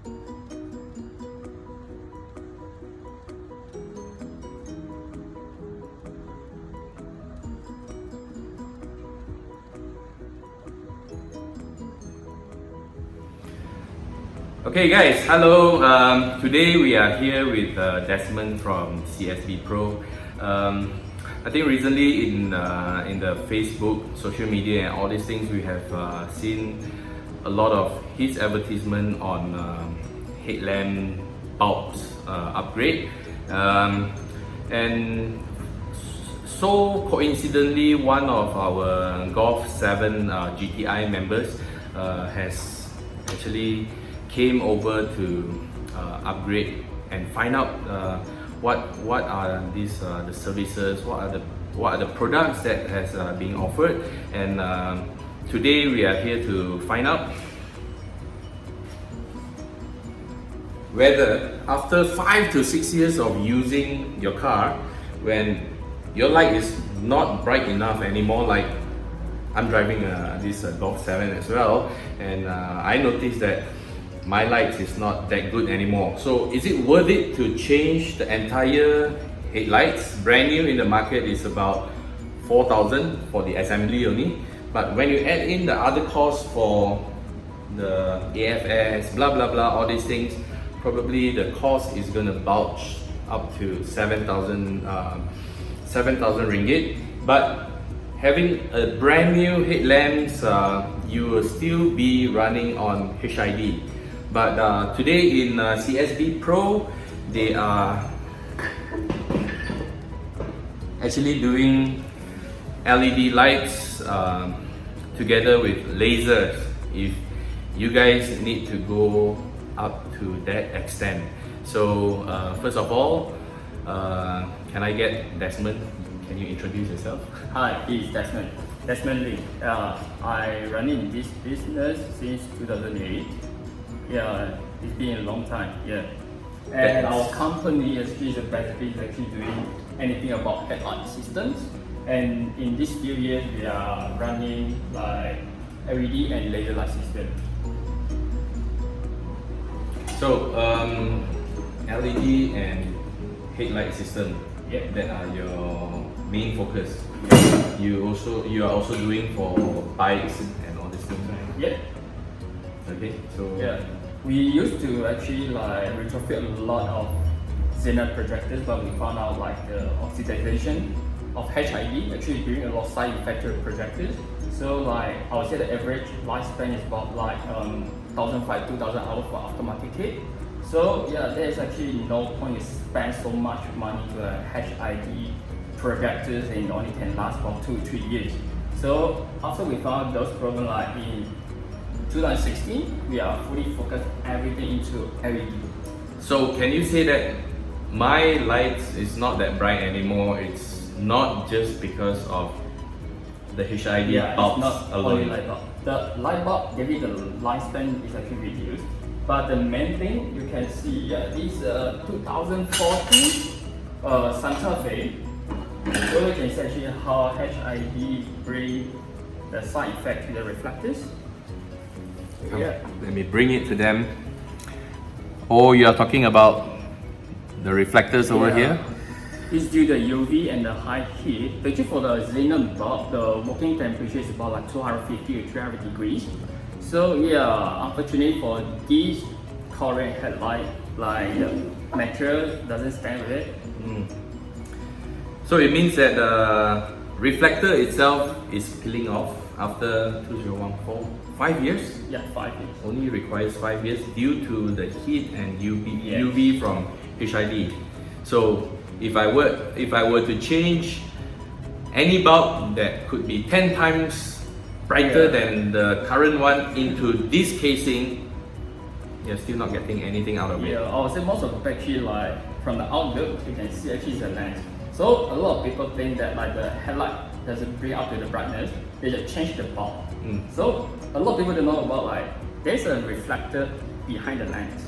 Okay guys, hello. Today we are here with Desmond from CSB-Pro. I think recently in the Facebook, social media and all these things, we have seen a lot of his advertisement on headlamp bulbs upgrade. And so coincidentally, one of our Golf 7 GTI members has actually came over to upgrade and find out what are these the services, what are the products that has being offered, and today we are here to find out whether after 5 to 6 years of using your car, when your light is not bright enough anymore, like I'm driving this Golf 7 as well, and I noticed that my lights is not that good anymore. So is it worth it to change the entire headlights? Brand new in the market is about 4,000 for the assembly only, but when you add in the other costs for the AFS, blah blah blah, all these things, probably the cost is gonna bulge up to 7,000 ringgit. But having a brand new headlamps, you will still be running on HID. But today in CSB-Pro, they are actually doing LED lights together with lasers, if you guys need to go up to that extent. So first of all, can I get Desmond? Can you introduce yourself? Hi, this is Desmond. Desmond Lee. I run in this business since 2008. Yeah, it's been a long time. Yeah, and our company is basically doing anything about headlight systems. And in these few years, we are running like LED and laser light system. So LED and headlight system, yeah, that are your main focus. You are also doing for bikes and all these things, right? Yeah. Okay, so yeah, we used to actually like retrofit a lot of xenon projectors, but we found out like the oxidization of HID actually bring a lot of side effects to projectors. So like I would say the average lifespan is about like 1,500 to 2,000 hours for aftermarket kit. So yeah, there is actually no point to spend so much money to a HID projectors and only can last for 2 to 3 years. So after we found those problems, like in 2016, we are fully focused everything into LED. So can you say that my lights is not that bright anymore? It's not just because of the HID bulbs not alone. only light bulb. The light bulb, maybe the lifespan is actually reduced. But the main thing you can see, this 2014 Santa Fe. So you can see actually how HID bring the side effect to the reflectors. Yeah. Let me bring it to them. Oh, you are talking about the reflectors over here? It's due to UV and the high heat. Actually for the xenon bulb, the working temperature is about like 250 to 300 degrees. So yeah, unfortunately for these current headlight, like the material doesn't stand with it. So it means that the reflector itself is peeling off after 2014. 5 years? Yeah, 5 years. Only requires 5 years due to the heat and UV, Yes. UV from HID. So if I were to change any bulb that could be 10 times brighter than the current one into this casing, you're still not getting anything out of it. Yeah, I would say most of the actually like from the outlook, you can see actually the lens. So a lot of people think that like the headlight doesn't bring up to the brightness, they just change the bulb. So a lot of people don't know about like there's a reflector behind the lens.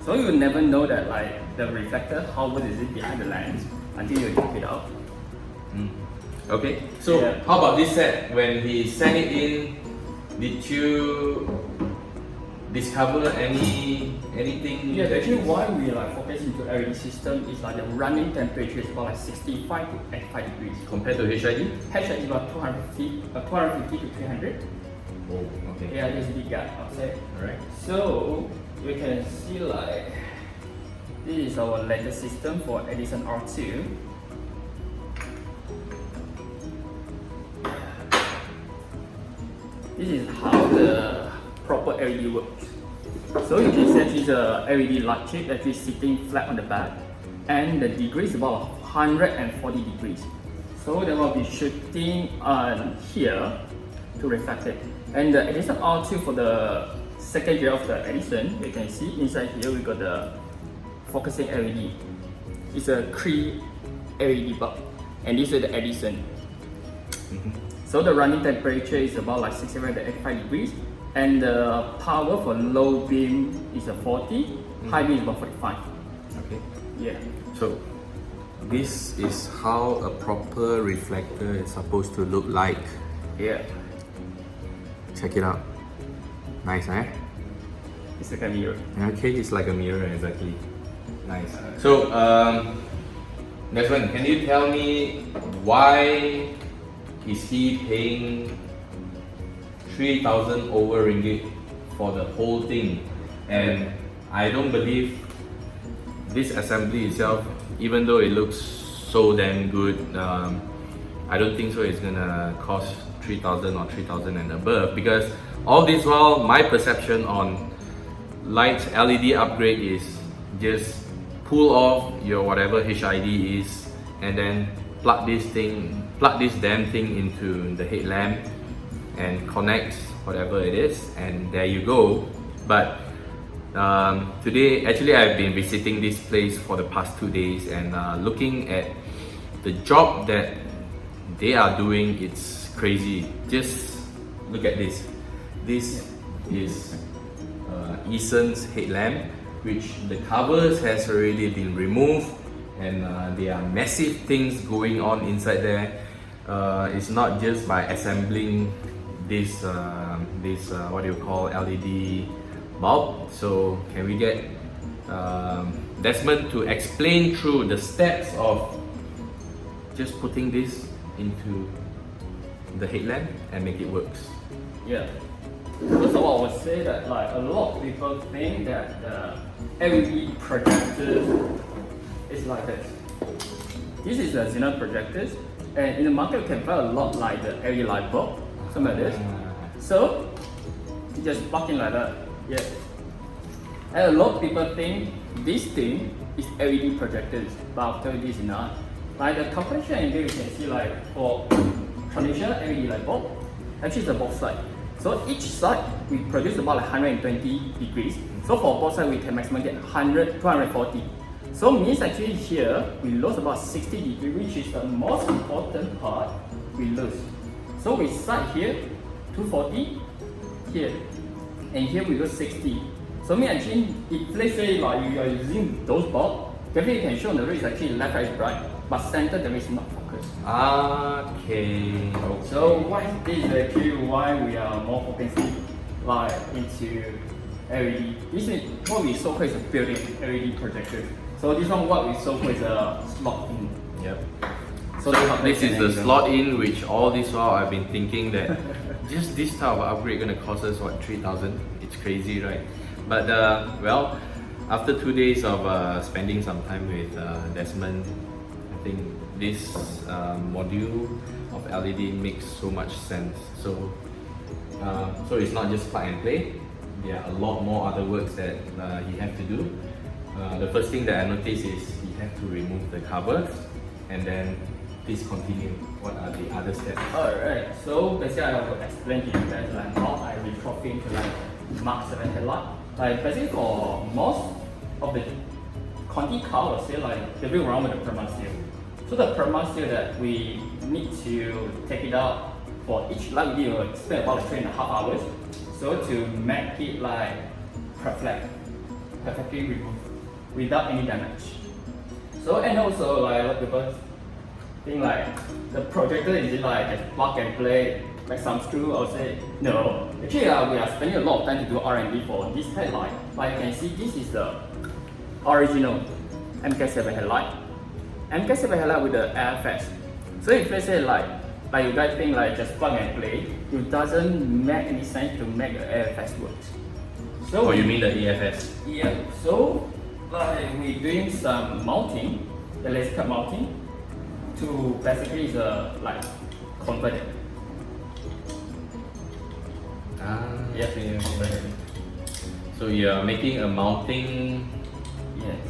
So you will never know that like the reflector, how good is it behind the lens until you check it out. Okay, so how about this set? When he sent it in, discover anything? Yeah, actually why we like focus into LED system is like the running temperature is about like 65 to 85 degrees. Compared to HID? HID is about 250 to 300. Oh, okay. Yeah, there's a big gap outside. Alright. So we can see like this is our latest system for Edison R2. This is how the proper LED works. So you can see actually the LED light chip actually sitting flat on the back, and the degree is about 140 degrees. So they will be shooting on here to reflect it. And the Edison R2 for the second year of the Edison, you can see inside here we got the focusing LED. It's a 3 LED bulb, and this is the Edison. So the running temperature is about like 67 to 85 degrees, and the power for low beam is a 40, high beam is about 45. Okay. Yeah. So this is how a proper reflector is supposed to look like. Yeah. Check it out. Nice, eh? It's like a mirror. Okay, it's like a mirror, exactly. Nice. So, Desmond, can you tell me why is he paying 3,000 over ringgit for the whole thing? And I don't believe this assembly itself, even though it looks so damn good, I don't think so it's gonna cost 3,000 or 3,000 and above, because all this while my perception on light LED upgrade is just pull off your whatever HID is and then plug this damn thing into the headlamp and connect whatever it is, and there you go. But today actually I've been visiting this place for the past 2 days, and looking at the job that they are doing, it's crazy. Just look at this. This is Eason's headlamp, which the covers has already been removed, and there are massive things going on inside there. It's not just by assembling this what do you call LED bulb. So can we get Desmond to explain through the steps of just putting this into the headlamp and make it works? Yeah. First of all, I would say that like a lot of people think that the LED projectors is like this. This is a xenon projectors, and in the market you can find a lot like the LED light bulb, something like this. So you just plug in like that. Yeah. And a lot of people think this thing is LED projectors, but I'll tell you this is not. Like the calculation in here, you can see like for traditional LED light bulb, actually it's a both side. So each side we produce about like 120 degrees. So for both sides we can maximum get 240. So means actually here we lose about 60 degrees, which is the most important part we lose. So we start here 240 here, and here we lose 60. So means actually if let's say like you are using those bulbs, definitely you can show on the road is actually left is bright, but center the is not focused. Okay. So why this is actually why we are more focusing like into LED. This is what we so-called is a built-in LED projector. So this one what we so-called is a slot in. Yep. So this is the slot in, which all this while I've been thinking that just this type of upgrade gonna cost us what, 3,000? It's crazy, right? But well, after 2 days of spending some time with Desmond, I think this module of LED makes so much sense. So it's not just plug and play. There are a lot more other works that you have to do. The first thing that I noticed is you have to remove the covers, and then please continue. What are the other steps? Alright, so basically I will explain to you guys like how I retrofit into like Mark 7 headlight. Like basically for most of the Conti car, will say like they bring around with the perma seal. So the perma seal that we need to take it out for each light, we will spend about 3.5 hours. So to make it like perfectly removed without any damage. So and also like a lot of people think like the projector is like a plug and play like some screw, I'll say no. Actually, we are spending a lot of time to do R&D for this headlight. Like you can see, this is the original MK7 headlight. MK7 headlight with the AFS. So if let's say like you guys think like just plug and play, it doesn't make any sense to make the AFS work. So you mean the AFS? Yeah. So like we're doing some mounting, the laser cut mounting, to basically like convert it. Okay. So you're making a mounting,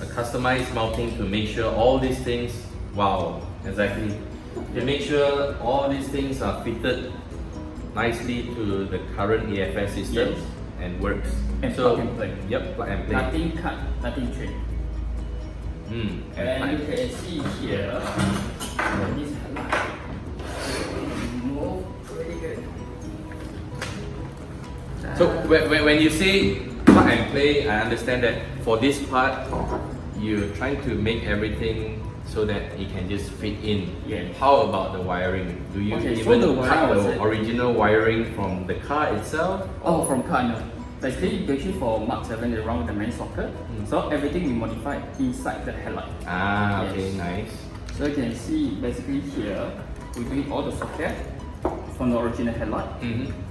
a customized mounting to make sure all these things, wow, exactly. To make sure all these things are fitted nicely to the current AFS system and works. And plug and play. Yep, plug and play. Nothing cut, nothing trim. And you can see here, this headlight move pretty good. So when you say plug and play, I understand that for this part, you're trying to make everything so that it can just fit in. Yeah. How about the wiring? Do you even cut the original wiring from the car itself? Oh, from car, no. Basically for Mark 7, they run with the main socket. So everything we modified inside the headlight. Okay, nice. So you can see basically here, we're doing all the socket from the original headlight.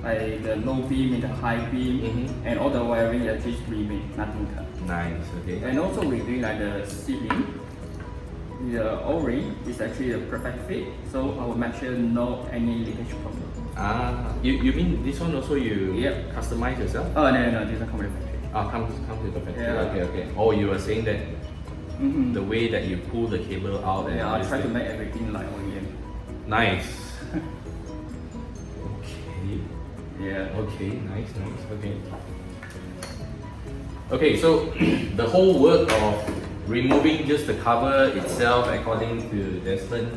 Like the low beam and the high beam, and all the wiring that just remain, nothing cut. Nice, okay. And also we're doing like the sealing. The O-ring is actually a perfect fit, so I will make sure no any leakage problem. You mean this one also you customize yourself? Oh no, this is come with the factory. Comes with the factory. Yeah. Okay. Oh, you were saying that the way that you pull the cable out. And I try to make everything like OEM. Nice. Okay. Yeah. Okay. Nice. Okay. Okay. So the whole work of removing just the cover itself, according to Desmond,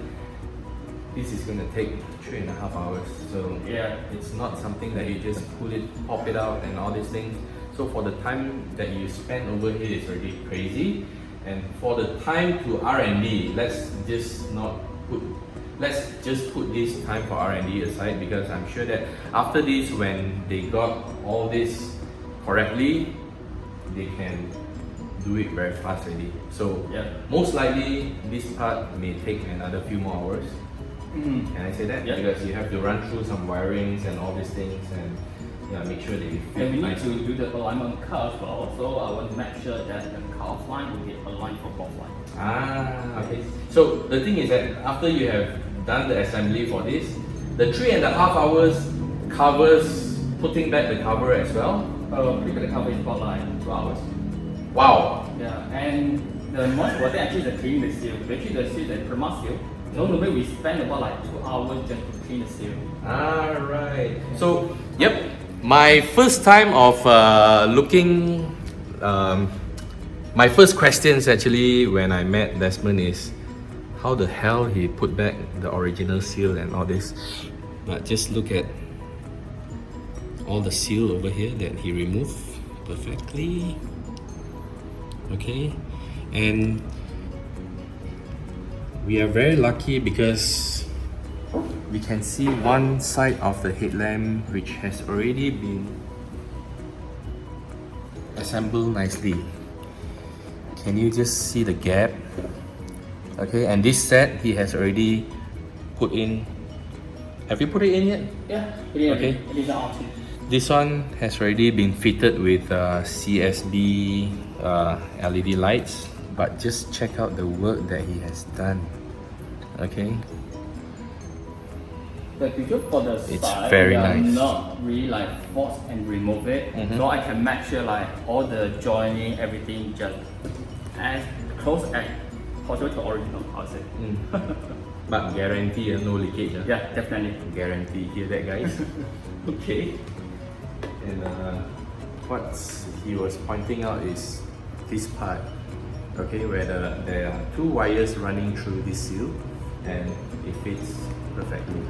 this is going to take 3.5 hours. So it's not something that you just pop it out and all these things. So for the time that you spend over here is already crazy. And for the time to R&D, let's just put this time for R&D aside, because I'm sure that after this, when they got all this correctly, they can do it very fast already. So most likely this part may take another few more hours. Can I say that? Because you have to run through some wirings and all these things and make sure that you fit. And we need to do the alignment of the car as well. So I want to make sure that the car line will get aligned for both lines. Okay. So the thing is that after you have done the assembly for this, the 3.5 hours covers putting back the cover as well? Putting back the cover is about like 2 hours. Wow. Yeah, and the most important actually is cleaning the seal. Actually the seal is a perma seal. So normally we spend about like 2 hours just to clean the seal. Right. So, my first time of looking, my first questions actually when I met Desmond is how the hell he put back the original seal and all this. But just look at all the seal over here that he removed perfectly. Okay, and we are very lucky because we can see one side of the headlamp which has already been assembled nicely. Can you just see the gap? Okay, and this set he has already put in. Have you put it in yet? Yeah, it is an option. This one has already been fitted with CSB LED lights, but just check out the work that he has done. Okay, But because for the side, very nice. Not really like force and remove it, so I can make sure like all the joining, everything just as close as possible to original, I'll say. But guarantee no leakage. Yeah, definitely. Guarantee. Hear that, guys? Okay. And what he was pointing out is this part, okay, where there are 2 wires running through this seal, and it fits perfectly.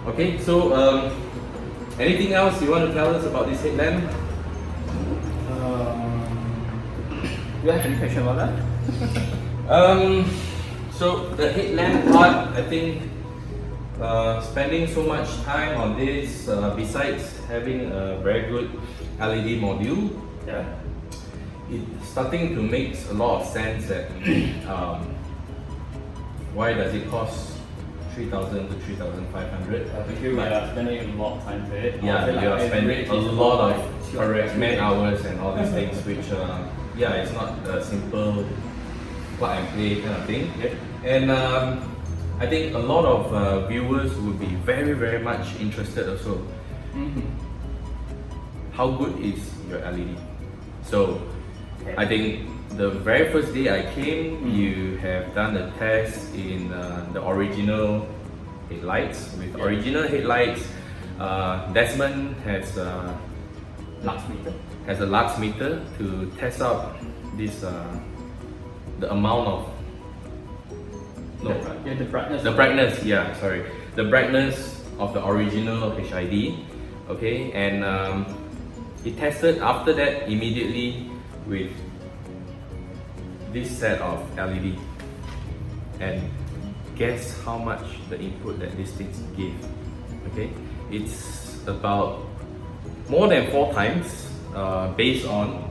Okay, so anything else you want to tell us about this headlamp? Do you have any question about that? So the headlamp part, I think spending so much time on this, besides having a very good LED module, Yeah. it's starting to make a lot of sense that why does it cost 3,000 to 3,500? Because we are spending a lot of time to it. Yeah, you are spending a lot of correct man hours and all these things, which yeah, it's not a simple plug and play kind of thing. Yep. And I think a lot of viewers would be very much interested also. How good is your LED? So I think the very first day I came, you have done a test in the original headlights. With original headlights, Desmond has a lux meter to test out this the amount of the brightness. Yeah, sorry, the brightness of the original HID. Okay, and he tested after that immediately with this set of LED, and guess how much the input that these things give. Okay, it's about more than 4 times based on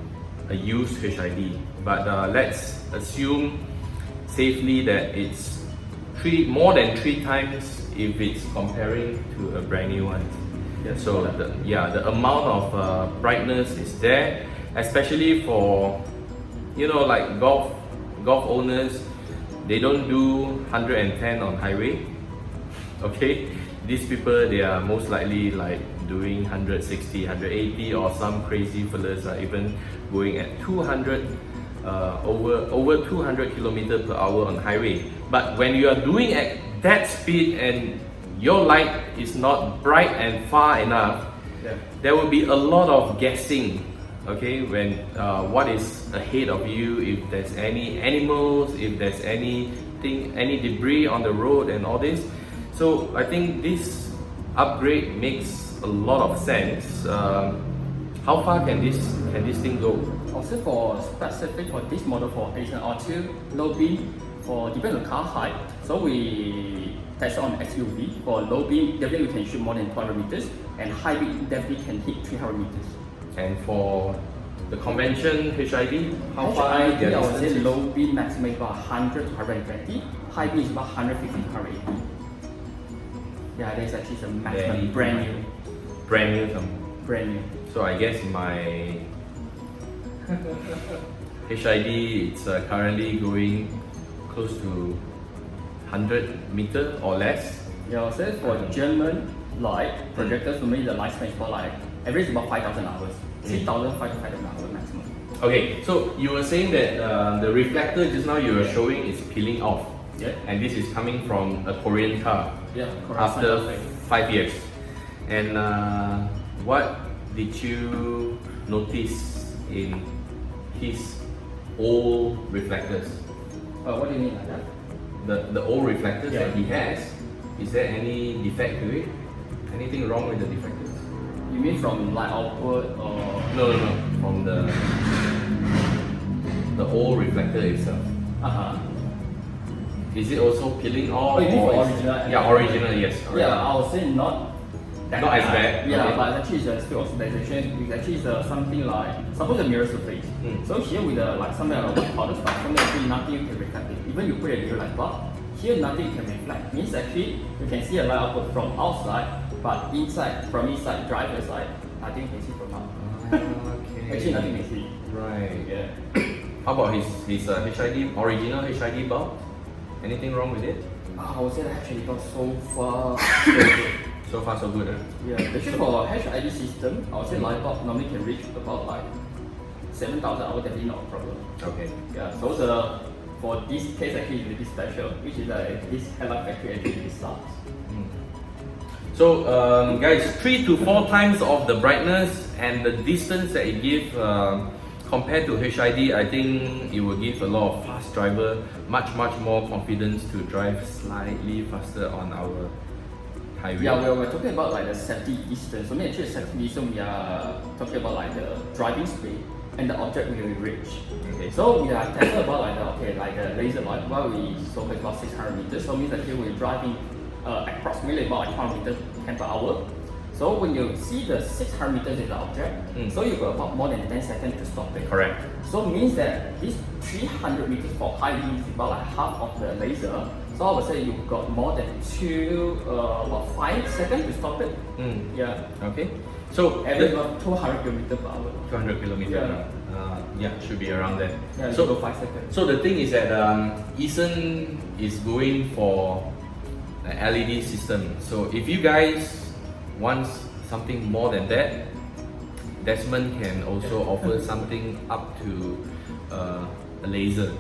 a used HID, but let's assume safely that it's more than 3 times if it's comparing to a brand new one. Yes. So the amount of brightness is there, especially for, you know, like golf owners. They don't do 110 on highway. Okay, these people, they are most likely like doing 160, 180, or some crazy fellas are even going at 200, over 200 kilometers per hour on highway. But when you are doing at that speed and your light is not bright and far enough, there will be a lot of guessing. Okay, when what is ahead of you, if there's any animals, if there's anything, any debris on the road and all this. So I think this upgrade makes a lot of sense. How far can this thing go? Also for specific for this model for HN2 low beam, for depends on car height. So we test on SUV. For low beam, definitely we can shoot more than 200 meters, and high beam definitely can hit 300 meters. And for the convention HID, how far? I would say low beam maximum is about 100 to 120. High beam is about 150 to 180. Yeah, that's actually the maximum. Brand new. Brand new. So I guess my HID, it's currently going close to 100 meter or less. Yeah, so for German light projectors, to me the lifespan is about like average about 5,000 hours. 3,500 to 5,000 hours maximum. Okay, so you were saying that the reflector just now you were showing is peeling off. Yeah. And this is coming from a Korean car. Yeah, after 5 years. And what did you notice in his old reflectors? What do you mean like that? The old reflectors that he has, is there any defect to it? Anything wrong with the deflectors? You mean from light output or? No, from the old reflector itself. Is it also peeling off? Oh, you mean for original? Yeah, original, yes. Original. Yeah, I would say not that not as bad. Yeah, okay. but actually it's still oxidization. It's actually something like, suppose the mirror surface. So here with the like something like white powder stuff, something actually nothing you can reflect it. Even you put a new light bulb, here nothing can reflect. Means actually you can see a light output from outside, but from inside, driver's side, nothing you can see from out. Okay. Actually nothing you can see. Right. Yeah. How about his HID, original HID bulb? Anything wrong with it? I would say that actually got so far so good. So far so good, Yeah, actually for HID system, I would say light bulb normally can reach about like 7,000 hours, definitely not a problem. Okay. Yeah, so for this case actually is really special, which is this headlight factory actually starts. So guys, 3 to 4 times of the brightness and the distance that it gives compared to HID, I think it will give a lot of fast driver much more confidence to drive slightly faster on our highway. Yeah, we're talking about like the safety distance. So actually safety distance, we are talking about like the driving speed and the object we will reach. Okay. So we are testing about like the laser light, while we so it's about 600 meters. So means that here we're driving approximately about 100 meters per hour. So when you see the 600 meters is the object, so you got about more than 10 seconds to stop it. Correct. So it means that this 300 meters for high beam is about like half of the laser. So I would say you've got more than 5 seconds to stop it. Yeah. Okay. So Average about 200 kilometers per hour. 200 kilometers. Yeah, should be around that. Yeah, so go 5 seconds. So the thing is that Eason is going for an LED system. So if you guys want something more than that, Desmond can also offer something up to a laser.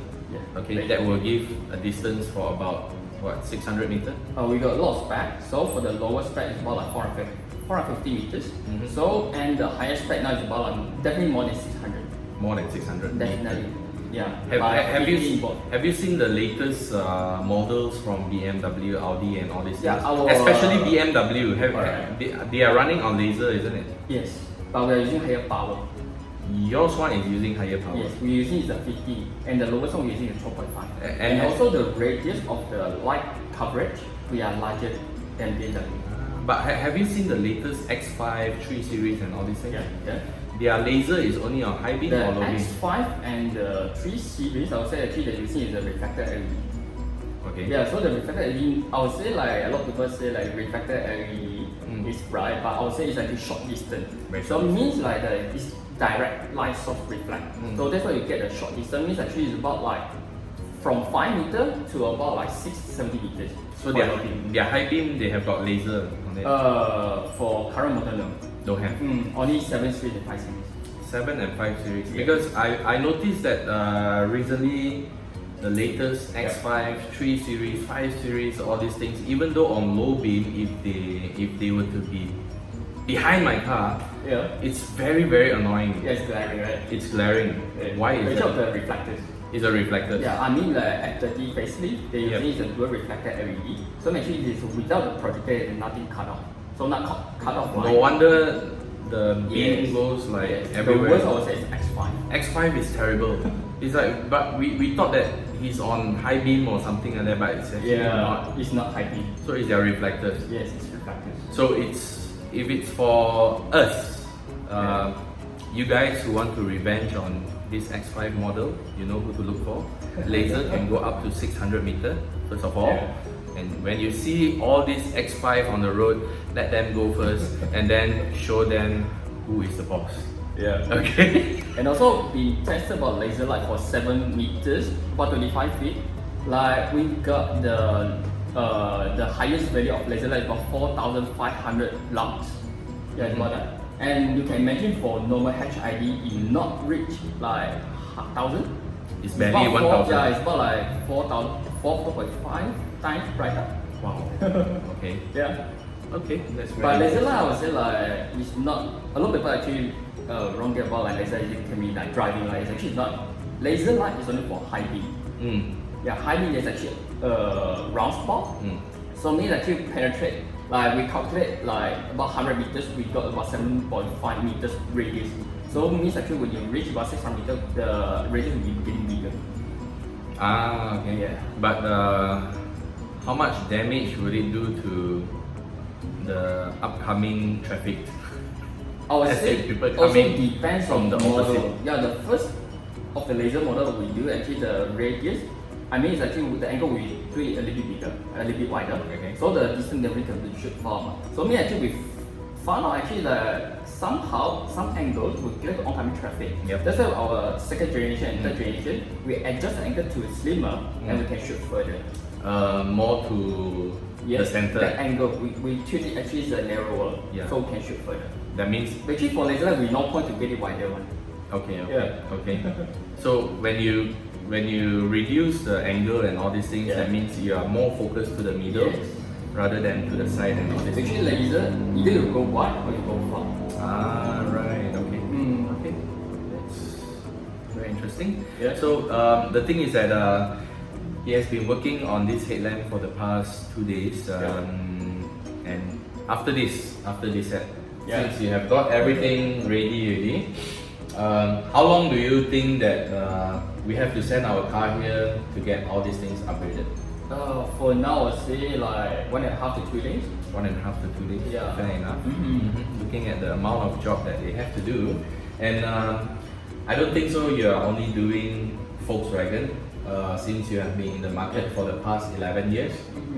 Okay, that will give a distance for about what, 600 meters? We got a lot of spec. So for the lowest spec is about like 450 meters. So and the highest spec now is about like definitely more than 600. More than 600. Definitely. Yeah. Have you seen the latest models from BMW, Audi, and all these things? Yeah, especially BMW. They are running on laser, isn't it? Yes, but we are using higher power. Yours one is using higher power. Yes, we're using is a 50, and the lowest one we're using is 12.5. And also the radius of the light coverage, we are larger than BMW. But have you seen the latest X5, 3 series, and all these things? Yeah. Their laser is only on high beam or low beam? The X5 and the 3 series, I would say actually they're using is a reflector LED. Okay. Yeah, so the reflector LED, I would say like a lot of people say like reflector LED is bright, but I would say it's actually short distance. So it means like it's direct light source reflect. So that's why you get the short distance. Means actually it's about like from 5 meters to about like 670 meters. So their high beam, they have got laser on it? For current model, no. Don't have? Only 7 series and 5 series. 7 and 5 series. Yeah. Because I noticed that recently the latest X5, 3 series, 5 series, all these things, even though on low beam, if they were to be behind my car, it's very, very annoying. Yeah, it's glaring, right? It's glaring. Why is that? The reflectors. It's a reflector. Yeah, I mean the F30 facelift, they use a dual reflector LED. So actually this without the projector, there's nothing cut off. So not cut off line. No wonder the beam goes like everywhere. The worst I would say is X5. X5 is terrible. It's like, but we thought that he's on high beam or something like that, but it's actually not. It's not high beam. So it's their reflectors. Yes, it's reflectors. So if it's for us, you guys who want to revenge on this X5 model, you know who to look for. Laser can go up to 600 meters, first of all. And when you see all these X5 on the road, let them go first and then show them who is the boss. Yeah. Okay. And also we tested about laser light for 7 meters, about 25 feet. Like we got the highest value of laser light about 4,500 lux. Yeah, it's about that. And you can imagine for normal HID, it not reach like 1,000. It's barely 1,000. Yeah, it's about like 4.5 times brighter. Wow. Okay. Yeah. Okay, that's very But laser light, I would say like it's not. A lot of people actually wrong about like laser. It can be like driving light. It's actually not. Laser light is only for high beam. Yeah, high beam is actually round spot. So means actually penetrate. Like we calculate like about 100 meters, we got about 7.5 meters radius. So it means actually when you reach about 600 meters, the radius will be getting bigger. Ah, okay. Yeah. But how much damage will it do to the upcoming traffic? I would say people also depends on the model. opposite. Yeah, the first of the laser model we do actually the radius. I mean, it's actually the angle we do it a little bit bigger, a little bit wider. Okay. So the distance that we can shoot far. So me actually we found out actually that somehow some angles will clear the oncoming traffic. That's why our second generation and third generation we adjust the angle to slimmer and we can shoot further. More to the center. The angle we treat it actually is narrower, so we can shoot further. That means actually for laser we no point to get it wider one. Okay. So when you reduce the angle and all these things, that means you are more focused to the middle rather than to the side and all this. Actually laser, either you go wide or you go far. Ah, right. Okay. Okay. That's very interesting. Yeah. So the thing is that he has been working on this headlamp for the past 2 days, and after this set, since you have got everything ready, how long do you think that we have to send our car here to get all these things upgraded? For now, I'd say like 1.5 to 2 days. 1.5 to 2 days. Yeah. Fair enough. Looking at the amount of job that they have to do, and I don't think so. You are only doing Volkswagen since you have been in the market for the past 11 years.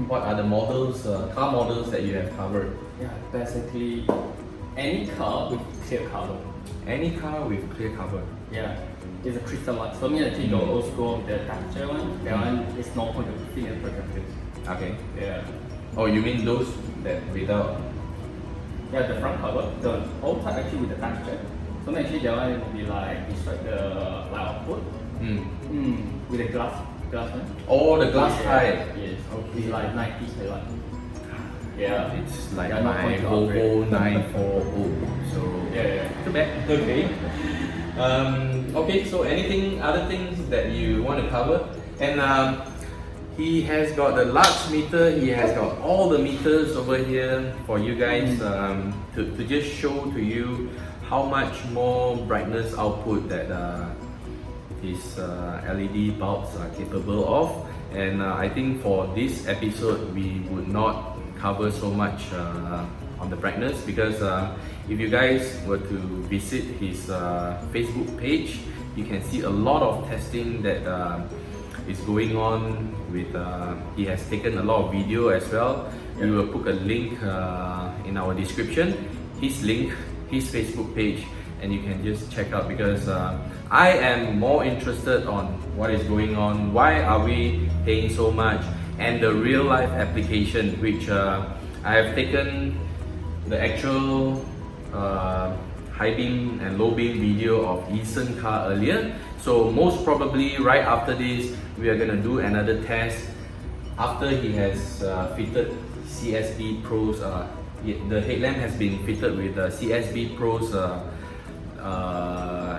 What are the models, car models that you have covered? Yeah, basically any car with clear cover. Any car with clear cover. Yeah, it's a crystal light. So me actually the old school, the texture one, that one is no point of fitting and projectors. Okay. Yeah. Oh, you mean those that without? Yeah, the front cover, the old type actually with the texture. So actually that one will be like inside the light output. With the glass one. Oh, the glass type. Yes. Okay. It's like 90s headlight. Yeah. It's like Yeah, no my point to Volvo upgrade. 940. So Yeah. too bad. Okay. Okay. So anything, other things that you want to cover? And he has got the large meter. He has got all the meters over here for you guys to just show to you how much more brightness output that his LED bulbs are capable of. And I think for this episode we would not cover so much on the brightness, because if you guys were to visit his Facebook page, you can see a lot of testing that is going on with he has taken a lot of video as well. We will put a link in our description, his link, his Facebook page, and you can just check out, because I am more interested on what is going on, why are we paying so much, and the real life application, which I have taken the actual high beam and low beam video of Eason car earlier. So most probably right after this we are gonna do another test after he has fitted CSB-Pro's the headlamp has been fitted with CSB-Pro's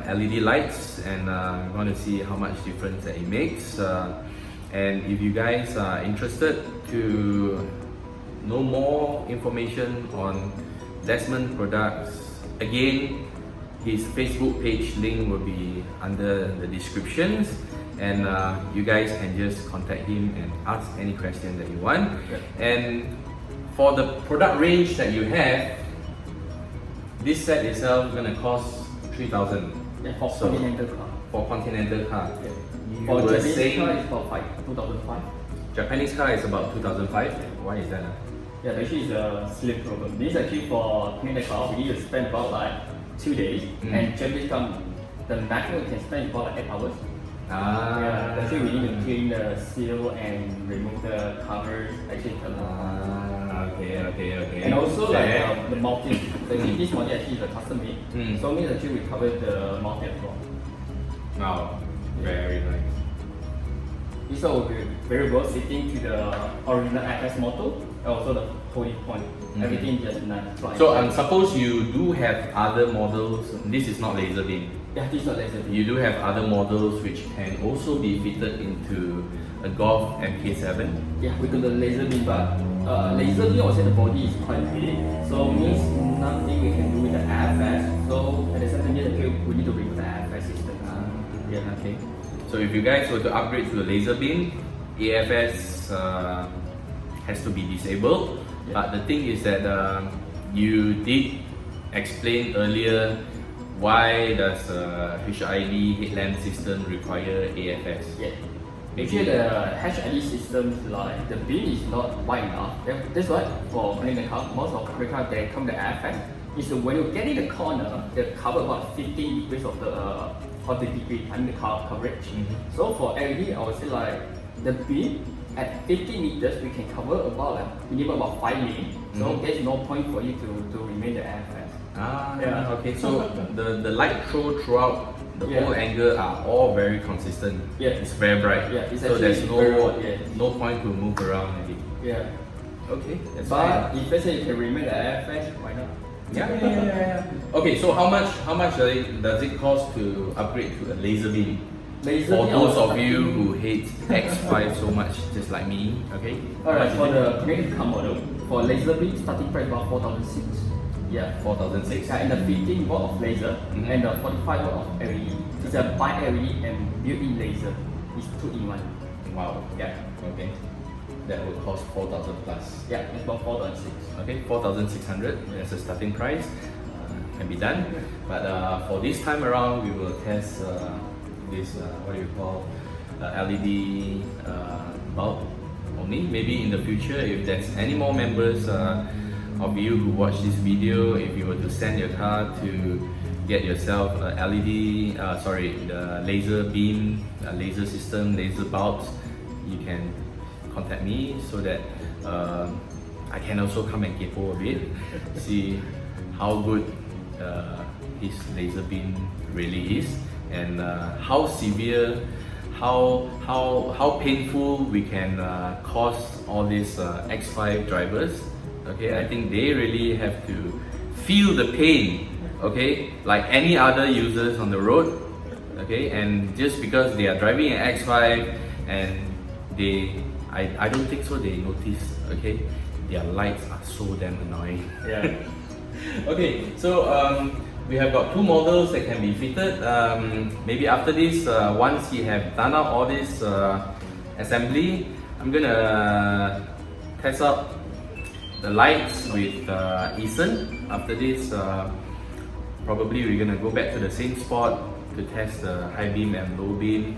LED lights, and I'm going to see how much difference that it makes. And if you guys are interested to know more information on Desmond products, again, his Facebook page link will be under the descriptions, and you guys can just contact him and ask any question that you want. And for the product range that you have, this set itself is going to cost 3,000. Yeah, for continental car. For continental car. Yeah. You For were Japanese saying car, it's about 2005. Japanese car is about 2005. Why is that? Yeah, actually it's a sleep problem. This actually for continental car, we need to spend about like 2 days, and Japanese car, the maximum we can spend is about like 8 hours. Yeah, actually we need to clean the seal and remove the covers. Actually, Okay. and also like the mounting. Actually, this one actually is a custom made. So means actually we cover the mounting as well. Wow, very nice. This one will be very well fitting to the original FS model and also the holding point. Everything just nice. So suppose you do have other models. This is not laser beam. Yeah, this is not laser beam. You do have other models which can also be fitted into a Golf MK7. Yeah, we do the laser beam, but laser beam, I would say the body is quite big, so means nothing we can do with the AFS. So at the same time, we need to remove the AFS system. Yeah. Okay. So if you guys were to upgrade to a laser beam, AFS has to be disabled. Yeah. But the thing is that you did explain earlier, why does HID headlamp system require AFS? Yeah. Actually, the HID systems, like the beam is not wide enough. That's why for running the car, most of the cars they come the AFS. Is when you get in the corner, they cover about 15 degrees of the degree, I mean the car coverage. So for LED, I would say like the beam at 50 meters, we can cover about like minimum about 5 mm. So there's no point for you to remain the AFS. Yeah. Okay. So the light throw throughout the whole angle are all very consistent. Yeah. It's very bright. Yeah. It's so there's no very point to move around maybe. Yeah. Okay. That's But fine. if let's say you can remain the AFS, why not? Yeah. Okay. So how much does it cost to upgrade to a laser beam? Laser For beam, those of you who hate X5 so much, just like me, okay? Alright, for the connected car model, for laser beam, starting price about 4,600. Yeah. 4,600. And the 15 watt of laser and the 45 watt of LED. It's a bi LED and built-in laser. It's 2 in 1. Wow. Yeah. Okay. that will cost 4,000 plus. Yeah, it's about 4.6. Okay, 4,600 as a starting price. Can be done, but for this time around, we will test this what do you call LED bulb only. Maybe in the future, if there's any more members of you who watch this video, if you were to send your car to get yourself LED, the laser beam, laser system, laser bulbs, you can contact me so that I can also come and kepo a bit, see how good this laser beam really is, and how severe, how painful we can cause all these X5 drivers. Okay, I think they really have to feel the pain, okay, like any other users on the road. Okay, and just because they are driving an X5 and I don't think so they notice, okay, their lights are so damn annoying. Yeah. Okay, so we have got two models that can be fitted. Maybe after this, once you have done out all this assembly, I'm gonna test out the lights with Ethan. After this, probably we're gonna go back to the same spot to test the high beam and low beam,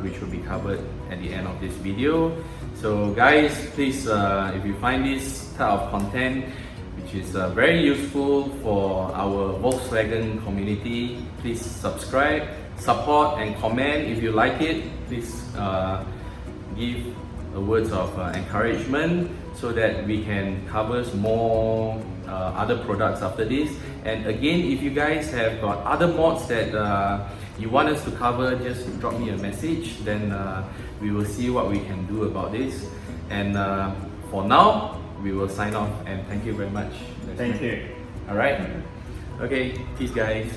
which will be covered at the end of this video. So guys, please, if you find this type of content which is very useful for our Volkswagen community, please subscribe, support and comment if you like it. Please give words of encouragement so that we can cover more other products after this. And again, if you guys have got other mods that you want us to cover, just drop me a message, then we will see what we can do about this. And for now, we will sign off and thank you very much. Thank you. Alright? Okay, peace guys.